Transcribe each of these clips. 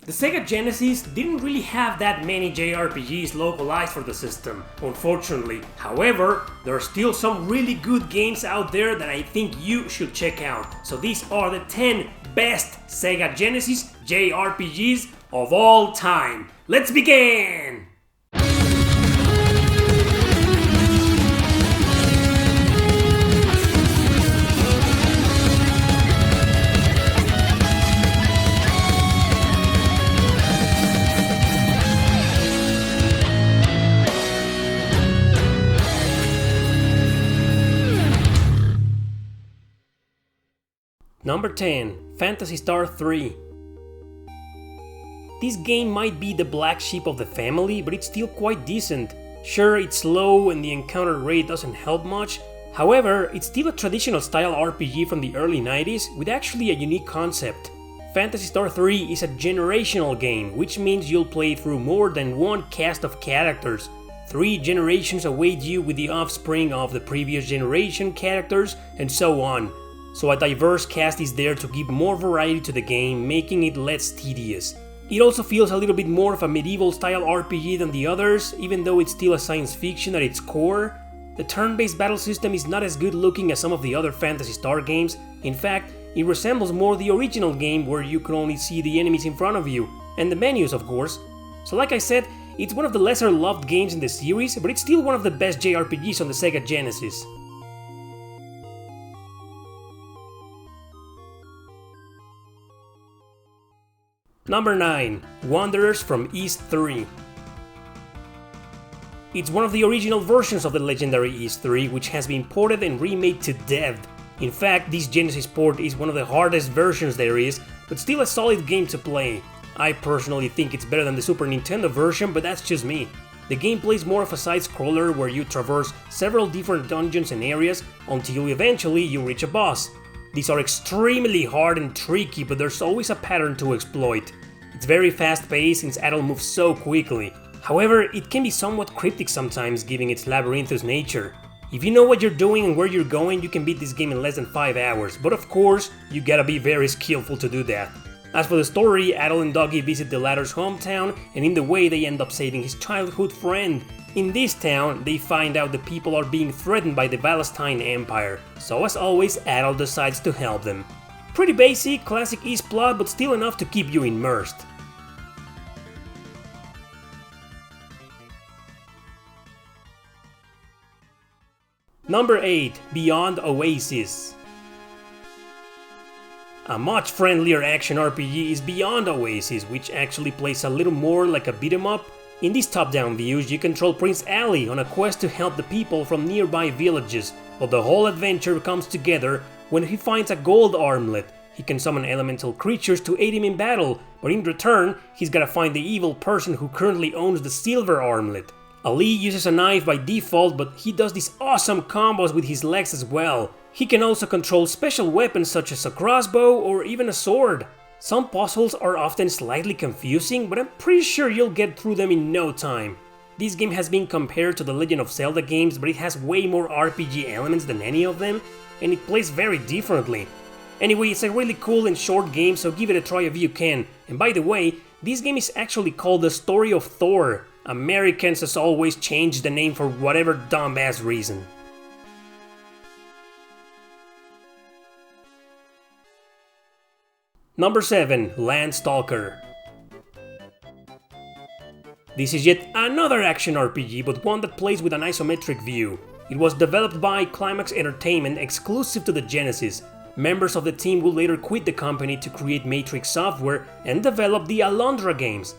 The Sega Genesis didn't really have that many JRPGs localized for the system, unfortunately. However, there are still some really good games out there that I think you should check out. So these are the 10 best Sega Genesis JRPGs of all time. Let's begin! Number 10. Phantasy Star 3. This game might be the black sheep of the family, but it's still quite decent. Sure, it's slow and the encounter rate doesn't help much. However, it's still a traditional style RPG from the early 90s with actually a unique concept. Phantasy Star 3 is a generational game, which means you'll play through more than one cast of characters. 3 generations await you with the offspring of the previous generation characters, and so on. So a diverse cast is there to give more variety to the game, making it less tedious. It also feels a little bit more of a medieval style RPG than the others, even though it's still a science fiction at its core. The turn-based battle system is not as good looking as some of the other Phantasy Star games. In fact, it resembles more the original game where you can only see the enemies in front of you, and the menus of course. So like I said, it's one of the lesser loved games in the series, but it's still one of the best JRPGs on the Sega Genesis. Number 9. Wanderers from East 3. It's one of the original versions of the legendary East 3, which has been ported and remade to death. In fact, this Genesis port is one of the hardest versions there is, but still a solid game to play. I personally think it's better than the Super Nintendo version, but that's just me. The gameplay is more of a side-scroller where you traverse several different dungeons and areas until eventually you reach a boss. These are extremely hard and tricky, but there's always a pattern to exploit. It's very fast-paced since Adol moves so quickly. However, it can be somewhat cryptic sometimes given its labyrinthous nature. If you know what you're doing and where you're going, you can beat this game in less than 5 hours, but of course, you gotta be very skillful to do that. As for the story, Adol and Doggy visit the latter's hometown, and in the way they end up saving his childhood friend. In this town, they find out the people are being threatened by the Valestine Empire, so as always, Adol decides to help them. Pretty basic, classic East plot, but still enough to keep you immersed. Number 8. Beyond Oasis. A much friendlier action RPG is Beyond Oasis, which actually plays a little more like a beat-em-up. In these top-down views, you control Prince Ali on a quest to help the people from nearby villages, but the whole adventure comes together when he finds a gold armlet. He can summon elemental creatures to aid him in battle, but in return, he's gotta find the evil person who currently owns the silver armlet. Ali uses a knife by default, but he does these awesome combos with his legs as well. He can also control special weapons such as a crossbow or even a sword. Some puzzles are often slightly confusing, but I'm pretty sure you'll get through them in no time. This game has been compared to the Legend of Zelda games, but it has way more RPG elements than any of them, and it plays very differently. Anyway, it's a really cool and short game, so give it a try if you can. And by the way, this game is actually called The Story of Thor. Americans as always change the name for whatever dumbass reason. Number 7. Landstalker. This is yet another action RPG, but one that plays with an isometric view. It was developed by Climax Entertainment exclusive to the Genesis. Members of the team will later quit the company to create Matrix Software and develop the Alundra games.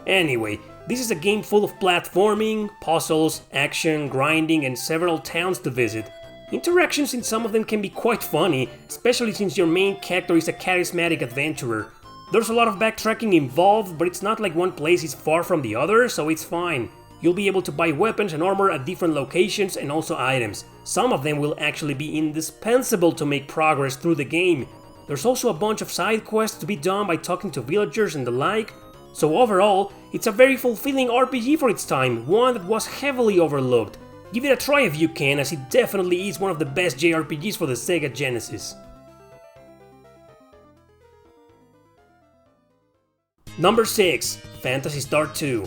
Anyway, this is a game full of platforming, puzzles, action, grinding, and several towns to visit. Interactions in some of them can be quite funny, especially since your main character is a charismatic adventurer. There's a lot of backtracking involved, but it's not like one place is far from the other, so it's fine. You'll be able to buy weapons and armor at different locations and also items. Some of them will actually be indispensable to make progress through the game. There's also a bunch of side quests to be done by talking to villagers and the like. So overall, it's a very fulfilling RPG for its time, one that was heavily overlooked. Give it a try if you can, as it definitely is one of the best JRPGs for the Sega Genesis. Number 6. Phantasy Star 2.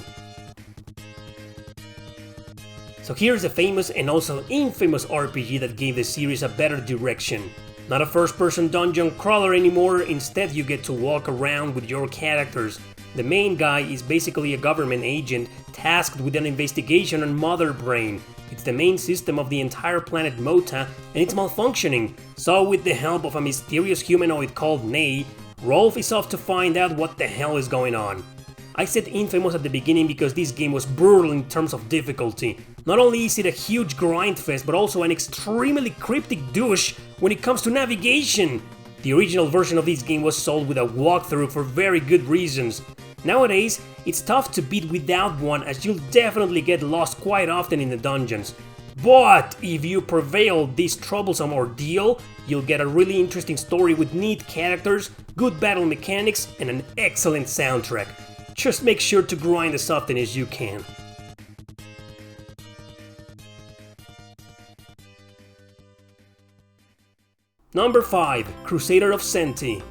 So here's a famous and also infamous RPG that gave the series a better direction. Not a first-person dungeon crawler anymore, instead you get to walk around with your characters. The main guy is basically a government agent tasked with an investigation on Mother Brain. It's the main system of the entire planet Mota and it's malfunctioning, so with the help of a mysterious humanoid called Ney, Rolf is off to find out what the hell is going on. I said infamous at the beginning because this game was brutal in terms of difficulty. Not only is it a huge grindfest, but also an extremely cryptic douche when it comes to navigation. The original version of this game was sold with a walkthrough for very good reasons. Nowadays, it's tough to beat without one as you'll definitely get lost quite often in the dungeons. But if you prevail this troublesome ordeal, you'll get a really interesting story with neat characters, good battle mechanics, and an excellent soundtrack. Just make sure to grind as often as you can. Number 5. Crusader of Smite.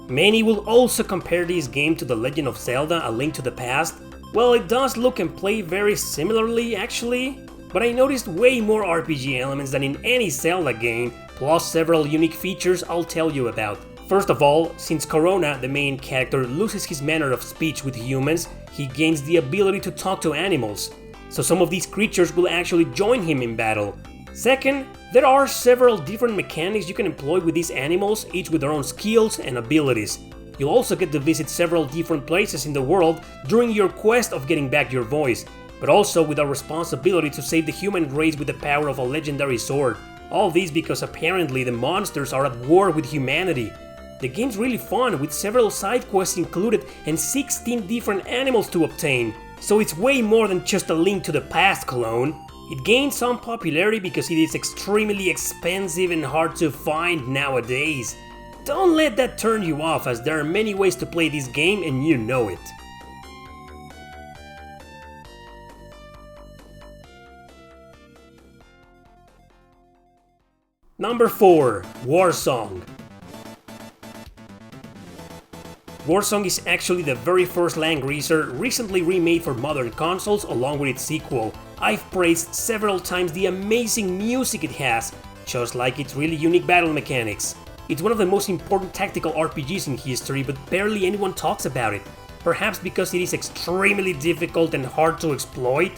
Many will also compare this game to The Legend of Zelda: A Link to the Past. Well, it does look and play very similarly actually, but I noticed way more RPG elements than in any Zelda game, plus several unique features I'll tell you about. First of all, since Corona, the main character, loses his manner of speech with humans, he gains the ability to talk to animals. So some of these creatures will actually join him in battle. Second, there are several different mechanics you can employ with these animals, each with their own skills and abilities. You'll also get to visit several different places in the world during your quest of getting back your voice, but also with a responsibility to save the human race with the power of a legendary sword. All this because apparently the monsters are at war with humanity. The game's really fun, with several side quests included and 16 different animals to obtain, so it's way more than just a Link to the Past clone. It gained some popularity because it is extremely expensive and hard to find nowadays. Don't let that turn you off, as there are many ways to play this game and you know it. Number 4. Warsong. Warsong is actually the very first land greaser recently remade for modern consoles along with its sequel. I've praised several times the amazing music it has, just like its really unique battle mechanics. It's one of the most important tactical RPGs in history, but barely anyone talks about it. Perhaps because it is extremely difficult and hard to exploit.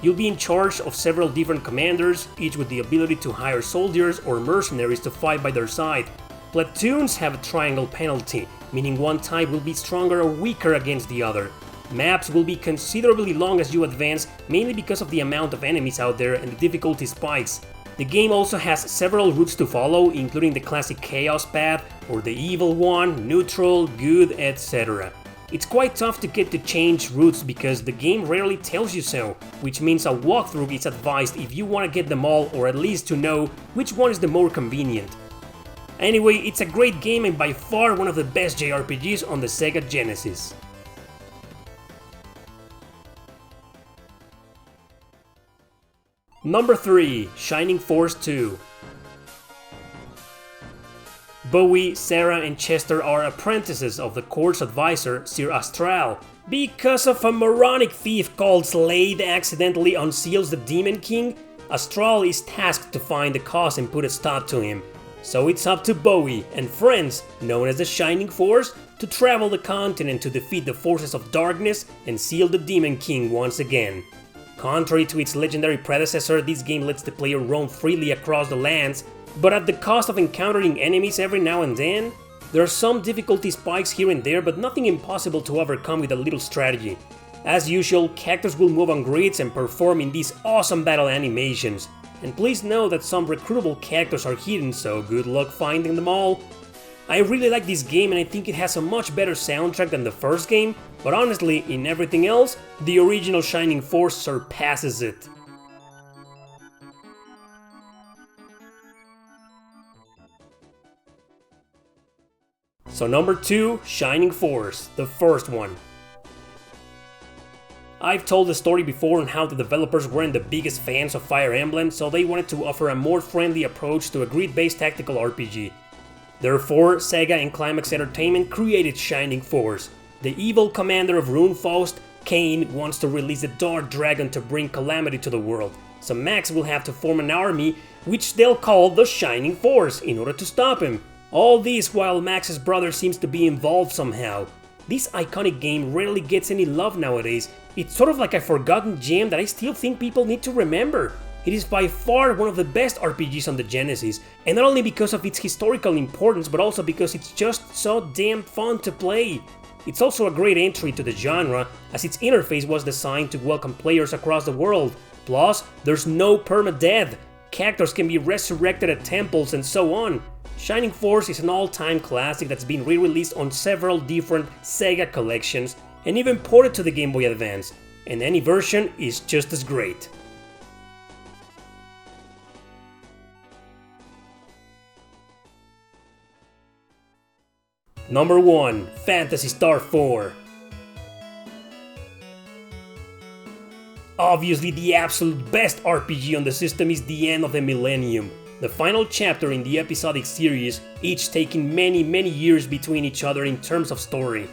You'll be in charge of several different commanders, each with the ability to hire soldiers or mercenaries to fight by their side. Platoons have a triangle penalty, meaning one type will be stronger or weaker against the other. Maps will be considerably long as you advance, mainly because of the amount of enemies out there and the difficulty spikes. The game also has several routes to follow, including the classic Chaos path, or the evil one, neutral, good, etc. It's quite tough to get to change routes because the game rarely tells you so, which means a walkthrough is advised if you want to get them all, or at least to know which one is the more convenient. Anyway, it's a great game and by far one of the best JRPGs on the Sega Genesis. Number 3. Shining Force 2. Bowie, Sarah and Chester are apprentices of the court's advisor, Sir Astral. Because of a moronic thief called Slade accidentally unseals the Demon King, Astral is tasked to find the cause and put a stop to him. So it's up to Bowie and friends, known as the Shining Force, to travel the continent to defeat the forces of darkness and seal the Demon King once again. Contrary to its legendary predecessor, this game lets the player roam freely across the lands, but at the cost of encountering enemies every now and then. There are some difficulty spikes here and there, but nothing impossible to overcome with a little strategy. As usual, characters will move on grids and perform in these awesome battle animations. And please know that some recruitable characters are hidden, so good luck finding them all. I really like this game and I think it has a much better soundtrack than the first game, but honestly, in everything else, the original Shining Force surpasses it. So number 2, Shining Force, the first one. I've told the story before on how the developers weren't the biggest fans of Fire Emblem, so they wanted to offer a more friendly approach to a grid-based tactical RPG. Therefore, Sega and Climax Entertainment created Shining Force. The evil commander of Runefaust, Kane, wants to release the Dark Dragon to bring calamity to the world, so Max will have to form an army which they'll call the Shining Force in order to stop him. All this while Max's brother seems to be involved somehow. This iconic game rarely gets any love nowadays. It's sort of like a forgotten gem that I still think people need to remember. It is by far one of the best RPGs on the Genesis, and not only because of its historical importance, but also because it's just so damn fun to play. It's also a great entry to the genre, as its interface was designed to welcome players across the world. Plus, there's no permadeath. Characters can be resurrected at temples and so on. Shining Force is an all-time classic that's been re-released on several different Sega collections and even ported to the Game Boy Advance, and any version is just as great. Number 1. Phantasy Star 4. Obviously, the absolute best RPG on the system is The End of the Millennium, the final chapter in the episodic series, each taking many years between each other in terms of story.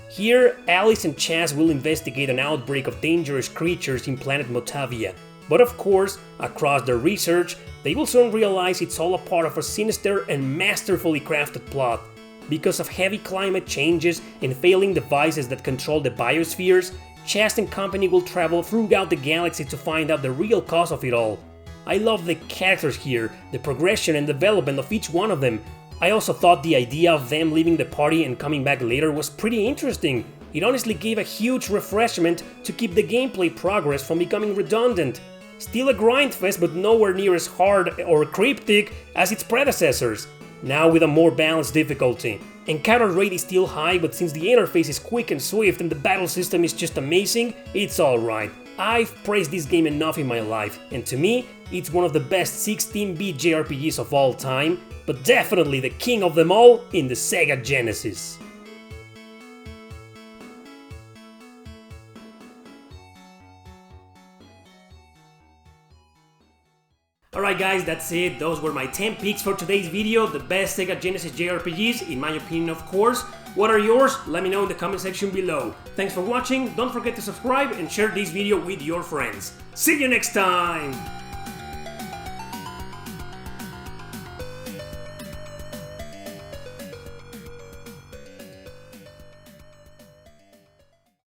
Here, Alice and Chaz will investigate an outbreak of dangerous creatures in planet Motavia, but of course, across their research, they will soon realize it's all a part of a sinister and masterfully crafted plot. Because of heavy climate changes and failing devices that control the biospheres, Chaz and company will travel throughout the galaxy to find out the real cause of it all. I love the characters here, the progression and development of each one of them. I also thought the idea of them leaving the party and coming back later was pretty interesting. It honestly gave a huge refreshment to keep the gameplay progress from becoming redundant. Still a grindfest, but nowhere near as hard or cryptic as its predecessors. Now with a more balanced difficulty. Encounter rate is still high, but since the interface is quick and swift and the battle system is just amazing, it's alright. I've praised this game enough in my life, and to me, it's one of the best 16-bit JRPGs of all time, but definitely the king of them all in the Sega Genesis. Alright guys, that's it. Those were my 10 picks for today's video, the best Sega Genesis JRPGs, in my opinion of course. What are yours? Let me know in the comment section below. Thanks for watching, don't forget to subscribe and share this video with your friends. See you next time!